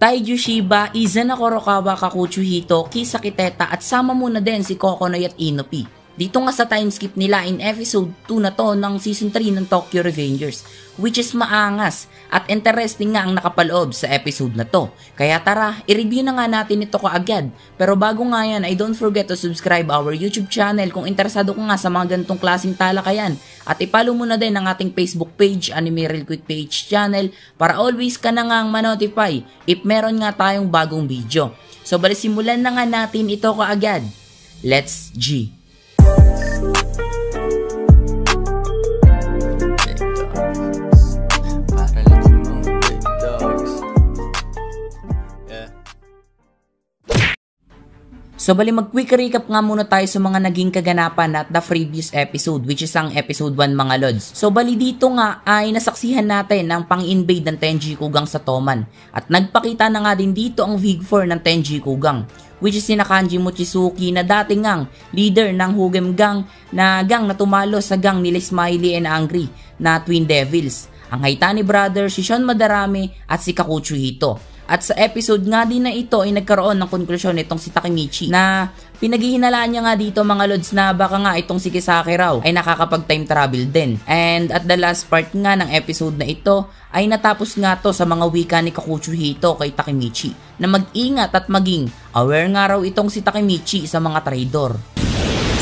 Taiju Shiba, Izana Kurokawa, Kakuchuhito, Kisa Kiteta at sama muna din si Kokonoy at Inopi. Dito nga sa time skip nila in episode 2 na to ng season 3 ng Tokyo Revengers, which is maangas at interesting nga ang nakapaloob sa episode na to. Kaya tara, i-review na nga natin ito kaagad. Pero bago nga yan ay don't forget to subscribe our YouTube channel kung interesado ka nga sa mga ganitong klaseng talakayan. At ipalo mo na din ang ating Facebook page, Anime Real Quick Page channel, para always ka na nga ma-notify if meron nga tayong bagong video. So bali simulan na nga natin ito kaagad. Let's G! So bali mag-quick recap nga muna tayo sa mga naging kaganapan at the previous episode, which is ang episode 1 mga lods. So bali dito nga ay nasaksihan natin ang pang-invade ng Tenji Kugang sa Toman. At nagpakita na nga din dito ang Big 4 ng Tenji Kugang, which is sina Kanji Mochizuki na dating ngang leader ng Hugem Gang na tumalo sa gang nila Smiley and Angry na Twin Devils. Ang Haitani Brothers, si Sean Madarame at si Kakuchuhito. At sa episode nga din na ito ay nagkaroon ng konklusyon itong si Takemichi na pinaghihinalaan niya nga dito mga lods na baka nga itong si Kisaki raw ay nakakapag-time travel din. And at the last part nga ng episode na ito ay natapos nga to sa mga wika ni Kakuchuhito kay Takemichi na mag-ingat at maging aware nga raw itong si Takemichi sa mga traidor.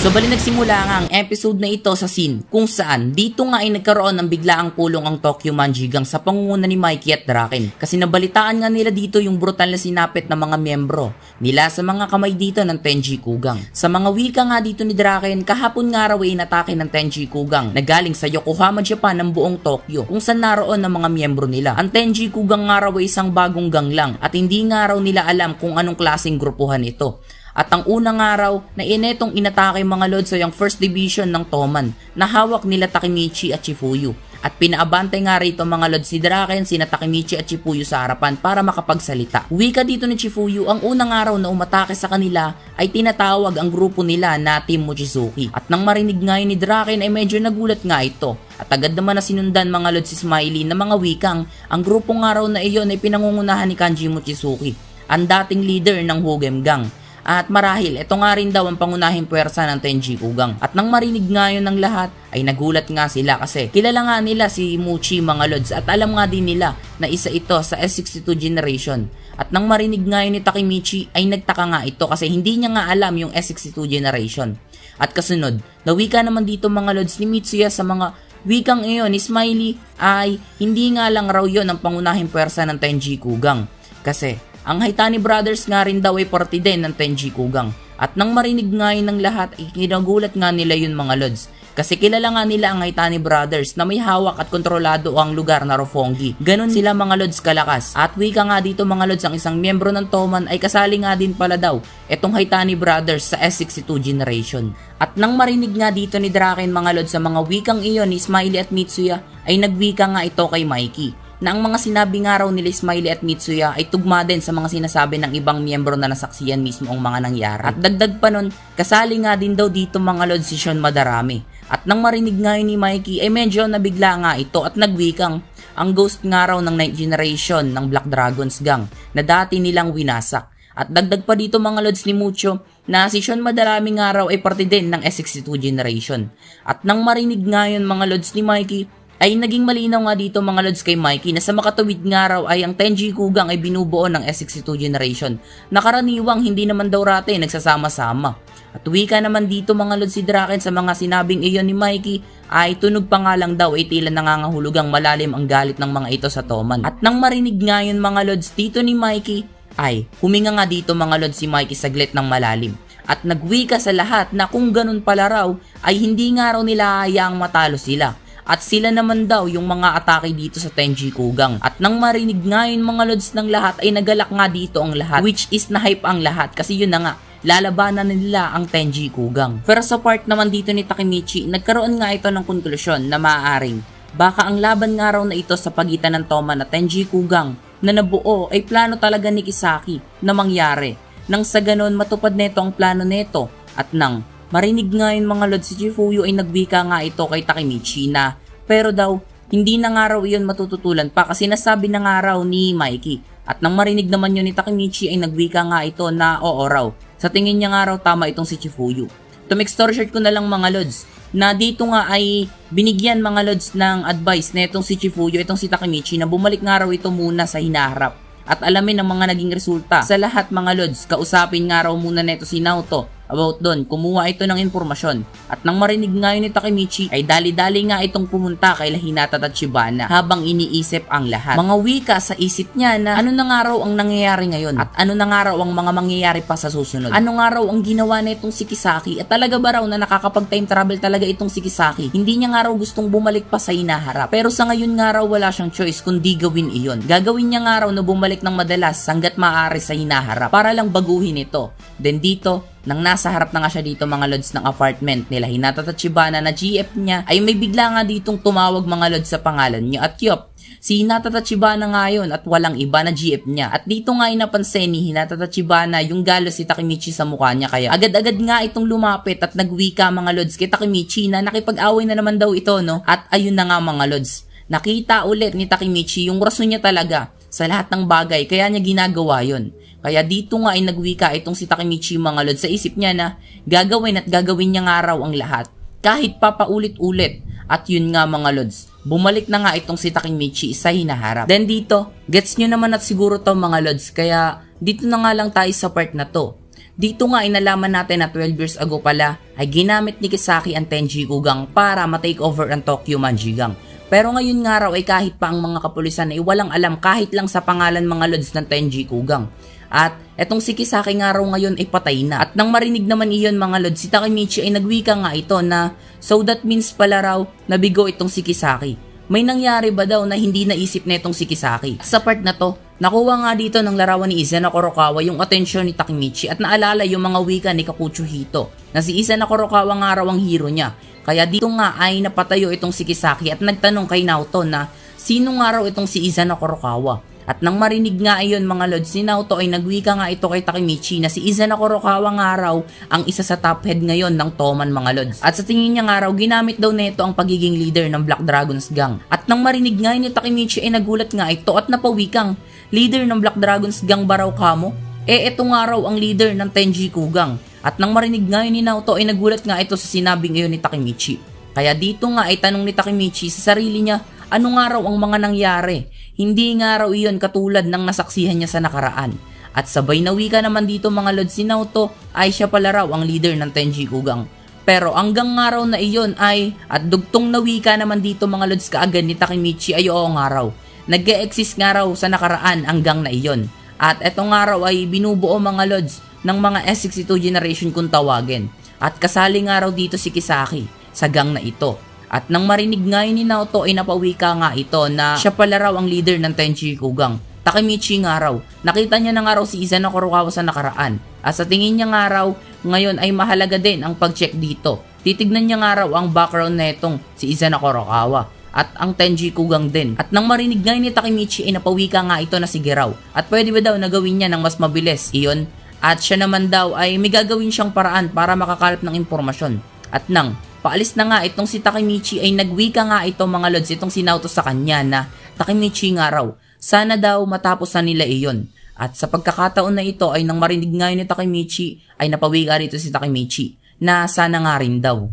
So bali nagsimula nga ang episode na ito sa scene kung saan dito nga ay nagkaroon ng biglaang pulong ang Tokyo Manjigang sa pangunguna ni Mikey at Draken kasi nabalitaan nga nila dito yung brutal na sinapit ng mga miyembro nila sa mga kamay dito ng Tenji Kugang. Sa mga wika nga dito ni Draken, kahapon nga raw ay inatake ng Tenji Kugang na galing sa Yokohama, Japan ng buong Tokyo kung saan naroon ng mga miyembro nila. Ang Tenji Kugang nga raw ay isang bagong gang lang at hindi nga raw nila alam kung anong klaseng grupuhan ito. At ang unang araw na inetong inatake mga lods ay ang first division ng Toman na hawak nila Takemichi at Chifuyu. At pinaabante nga rito mga lods si Draken, sina Takemichi at Chifuyu sa harapan para makapagsalita. Wika dito ni Chifuyu, ang unang araw na umatake sa kanila ay tinatawag ang grupo nila na Team Mochizuki. At nang marinig nga yun ni Draken ay medyo nagulat nga ito. At agad naman na sinundan mga lods si Smiley na mga wikang ang grupong araw na iyon ay pinangungunahan ni Kanji Mochizuki, ang dating leader ng Hugem Gang. At marahil, ito nga rin daw ang pangunahing puwersa ng Tenji Kugang. At nang marinig nga yun ng lahat, ay nagulat nga sila kasi kilala nga nila si Muchi mga lods at alam nga din nila na isa ito sa S62 generation. At nang marinig nga yun ni Takemichi, ay nagtaka nga ito kasi hindi niya nga alam yung S62 generation. At kasunod, nawika naman dito mga lods ni Mitsuya sa mga wikang iyon ni Smiley ay hindi nga lang raw yun ang pangunahing puwersa ng Tenji Kugang. Kasi ang Haitani Brothers nga rin daw ay parte din ng Tenji Kugang. At nang marinig nga yun ng lahat ay kinagulat nga nila yun mga lods. Kasi kilala nga nila ang Haitani Brothers na may hawak at kontrolado ang lugar na Roppongi. Ganon sila mga lods kalakas. At wika nga dito mga lods ang isang miyembro ng Toman ay kasali nga din pala daw etong Haitani Brothers sa S62 generation. At nang marinig nga dito ni Draken mga lods sa mga wikang iyon ni Smiley at Mitsuya ay nagwika nga ito kay Mikey na ang mga sinabi nga raw nila Smiley at Mitsuya ay tugma din sa mga sinasabi ng ibang miyembro na nasaksiyan mismo ang mga nangyari. At dagdag pa nun, kasali nga din daw dito mga lods si Sean Madarame. At nang marinig nga yun ni Mikey ay medyo nabigla nga ito at nagwikang ang ghost nga raw ng 9th generation ng Black Dragons Gang na dati nilang winasak. At dagdag pa dito mga lods ni Mucho na si Sean Madarame nga raw ay parte din ng S62 generation. At nang marinig nga yun mga lods ni Mikey ay naging malinaw nga dito mga lods kay Mikey na sa makatuwid nga raw ay ang Tenji Kugang ay binubuo ng S62 generation na karaniwang hindi naman daw rate nagsasama-sama. At wika naman dito mga lods si Draken sa mga sinabing iyon ni Mikey ay tunog pa nga lang daw ay tila nangangahulugang malalim ang galit ng mga ito sa Toman. At nang marinig nga yun mga lods dito ni Mikey ay huminga nga dito mga lods si Mikey saglit ng malalim. At nagwika sa lahat na kung ganun pala raw ay hindi nga raw nila hayaang matalo sila. At sila naman daw yung mga atake dito sa Tenji Kugang. At nang marinig nga yun mga lods ng lahat ay nagalak nga dito ang lahat, which is na-hype ang lahat kasi yun na nga, lalabanan nila ang Tenji Kugang. Pero sa part naman dito ni Takemichi, nagkaroon nga ito ng konklusyon na maaaring baka ang laban nga raw na ito sa pagitan ng Toman at Tenji Kugang na nabuo ay plano talaga ni Kisaki na mangyari. Nang sa ganon matupad neto ang plano neto at nang marinig nga yun mga lods si Chifuyu ay nagwika nga ito kay Takemichi na pero daw hindi na nga raw iyon matututulan pa kasi nasabi na nga raw ni Mikey At nang marinig naman yun ni Takemichi ay nagwika nga ito na oo raw. Sa tingin niya nga raw tama itong si Chifuyu. To make story short ko na lang mga lods, na dito nga ay binigyan mga lods ng advice na itong si Chifuyu, itong si Takemichi na bumalik nga raw ito muna sa hinaharap. At alamin ang mga naging resulta. Sa lahat mga lods, kausapin nga raw muna na ito si Naoto about doon, kumuha ito ng impormasyon. At nang marinig nga yun ni Takemichi, ay dali-dali nga itong pumunta kay Hinata Tachibana habang iniisip ang lahat. Mga wika sa isip niya na ano na nga raw ang nangyayari ngayon at ano na nga raw ang mga mangyayari pa sa susunod. Ano nga raw ang ginawa na itong si Kisaki at talaga ba raw na nakakapag-time travel talaga itong si Kisaki? Hindi niya nga raw gustong bumalik pa sa hinaharap. Pero sa ngayon nga raw wala siyang choice kundi gawin iyon. Gagawin niya nga raw na bumalik ng madalas hanggat maaari sa hinaharap para lang baguhin ito. Then dito, nang nasa harap na nga siya dito mga lods ng apartment nila Hinata Tachibana na GF niya, ay may bigla nga ditong tumawag mga lods sa pangalan niya at yup, si Hinata Tachibana nga yun at walang iba na GF niya. At dito nga ay napansin ni Hinata Tachibana yung galos si Takemichi sa mukha niya, kaya agad-agad nga itong lumapit at nagwika mga lods kay Takemichi na nakipag-away na naman daw ito, no? At ayun na nga mga lods, nakita ulit ni Takemichi yung rason niya talaga sa lahat ng bagay kaya niya ginagawa yun. Kaya dito nga ay nagwika itong si Takemichi mga lods sa isip niya na gagawin at gagawin niya nga raw ang lahat kahit papaulit-ulit. At yun nga mga lods, bumalik na nga itong si Takemichi sa hinaharap. Then dito, gets nyo naman at siguro to mga lods, kaya dito na nga lang tayo sa part na to. Dito nga ay nalaman natin na 12 years ago pala ay ginamit ni Kisaki ang Tenjikugang para ma-take over ang Tokyo Manjigang. Pero ngayon nga raw ay kahit pa ang mga kapulisan ay walang alam kahit lang sa pangalan mga lods ng Tenjikugang. At etong si Kisaki nga raw ngayon ay patay na. At nang marinig naman iyon mga lods, si Takemichi ay nagwika nga ito na so that means pala raw nabigo itong si Kisaki. May nangyari ba daw na hindi naisip na itong si Kisaki? Sa part na to, nakuha nga dito ng larawan ni Izana Kurokawa yung atensyon ni Takemichi at naalala yung mga wika ni Kakucho Hito na si Izana Kurokawa nga raw ang hero niya. Kaya dito nga ay napatayo itong si Kisaki at nagtanong kay Naoto na sino nga raw itong si Izana Kurokawa. At nang marinig nga ayon mga lods, si Naoto ay nagwika nga ito kay Takemichi na si Izana Kurokawa nga raw ang isa sa top head ngayon ng Toman mga lods. At sa tingin niya nga raw, ginamit daw nito ang pagiging leader ng Black Dragons Gang. At nang marinig nga ni Takemichi ay nagulat nga ito at napawikang, leader ng Black Dragons Gang ba raw kamo? Ito nga raw ang leader ng Tenjikugang. At nang marinig nga ni Naoto ay nagulat nga ito sa sinabing iyon ni Takemichi. Kaya dito nga ay tanong ni Takemichi sa sarili niya, ano nga raw ang mga nangyari? Hindi nga raw iyon katulad ng nasaksihan niya sa nakaraan. At sabay na wika naman dito mga lods si Naoto ay siya pala raw ang leader ng Tenjikugang. Pero hanggang nga raw na iyon ay at dugtong na wika naman dito mga lods kaagad ni Takemichi ay oo nga raw. Nag-e-exist nga raw sa nakaraan hanggang na iyon. At eto nga raw ay binubuo mga lods ng mga S62 generation kung tawagin. At kasali nga raw dito si Kisaki sa gang na ito. At nang marinig nga ni Naoto ay napawika nga ito na siya pala raw ang leader ng Tenjikugang. Takemichi nga raw, nakita niya na nga raw si Izana Kurokawa sa nakaraan. At sa tingin niya nga raw, ngayon ay mahalaga din ang pag-check dito. Titignan niya nga raw ang background na itong si Izana Kurokawa at ang Tenjikugang din. At nang marinig nga ni Takemichi ay napawika nga ito na sige raw. At pwede ba daw na gawin niya ng mas mabilis iyon? At siya naman daw ay may gagawin siyang paraan para makakalap ng impormasyon. At nang paalis na nga itong si Takemichi ay nagwika nga ito mga lods itong si Naoto sa kanya na Takemichi nga raw, sana daw matapos na nila iyon. At sa pagkakataon na ito ay nang marinig nga ni Takemichi ay napawika rito si Takemichi na sana nga rin daw.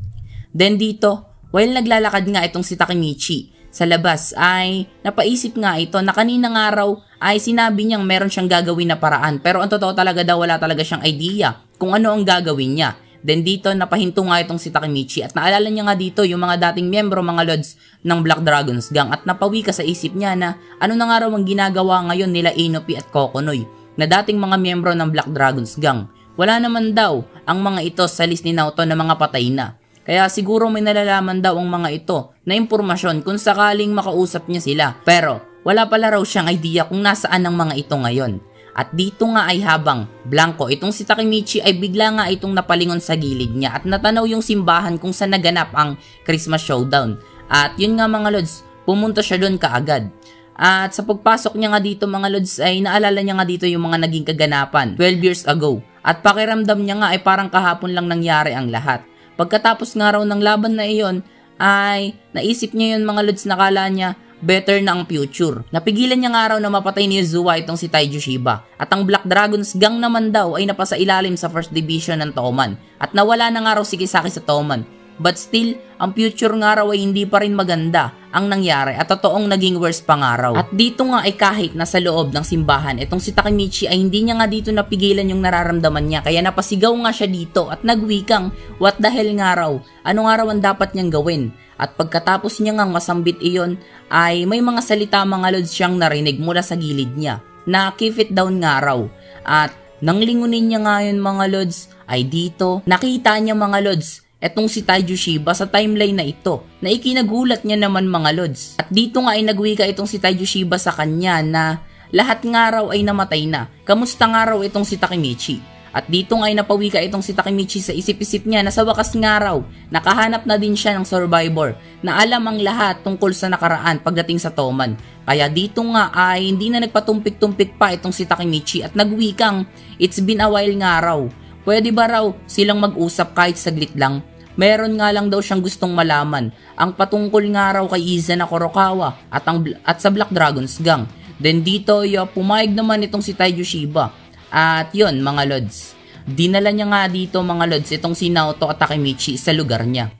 Then dito, while naglalakad nga itong si Takemichi sa labas ay napaisip nga ito na kanina nga raw ay sinabi niyang meron siyang gagawin na paraan pero ang totoo talaga daw wala talaga siyang idea kung ano ang gagawin niya. Then dito napahinto nga itong si Takemichi at naalala niya nga dito yung mga dating miyembro mga lods ng Black Dragons Gang at napawika sa isip niya na ano na nga raw ang ginagawa ngayon nila Inopi at Kokonoy na dating mga miyembro ng Black Dragons Gang. Wala naman daw ang mga ito sa list ni Naoto na mga patay na. Kaya siguro may nalalaman daw ang mga ito na impormasyon kung sakaling makausap niya sila. Pero wala pala raw siyang idea kung nasaan ang mga ito ngayon. At dito nga ay habang blanco itong si Takemichi ay bigla nga itong napalingon sa gilid niya at natanaw yung simbahan kung saan naganap ang Christmas Showdown. At yun nga mga lods, pumunta siya doon kaagad. At sa pagpasok niya nga dito mga lods ay naalala niya nga dito yung mga naging kaganapan 12 years ago. At pakiramdam niya nga ay parang kahapon lang nangyari ang lahat. Pagkatapos nga raw ng laban na iyon ay naisip niya yun mga lods, nakala niya better na ang future. Napigilan niya nga raw na mapatay ni Uzua itong si Taiju Shiba. At ang Black Dragons gang naman daw ay napasa ilalim sa first division ng Toman. At nawala na nga raw si Kisaki sa Toman. But still, ang future nga raw ay hindi pa rin maganda ang nangyari at totoong naging worse pa nga raw. At dito nga ay kahit nasa loob ng simbahan, itong si Takemichi ay hindi niya nga dito napigilan yung nararamdaman niya. Kaya napasigaw nga siya dito at nagwikang, what the hell nga raw? Ano nga raw ang dapat niyang gawin? At pagkatapos niya ngang masambit iyon, ay may mga salita mga lods siyang narinig mula sa gilid niya na keep it down nga raw. At nang lingunin niya nga yun mga lods, ay dito nakita niya mga lods etong si Taiju Shiba sa timeline na ito na ikinagulat niya naman mga lods. At dito nga ay nagwika itong si Taiju Shiba sa kanya na lahat nga raw ay namatay na. Kamusta nga raw itong si Takemichi? At dito nga ay napawika itong si Takemichi sa isip-isip niya na sa wakas nga raw nakahanap na din siya ng survivor na alam ang lahat tungkol sa nakaraan pagdating sa Toman. Kaya dito nga ay hindi na nagpatumpik-tumpik pa itong si Takemichi at nagwikang it's been a while nga raw. Pwede ba raw silang mag-usap kahit saglit lang? Meron nga lang daw siyang gustong malaman ang patungkol nga raw kay Iza na Kurokawa at sa Black Dragons gang. Then dito pumayag naman itong si Taiju Shiba. At yon mga lods, dinala niya nga dito mga lods itong si Naoto at Takemichi sa lugar niya.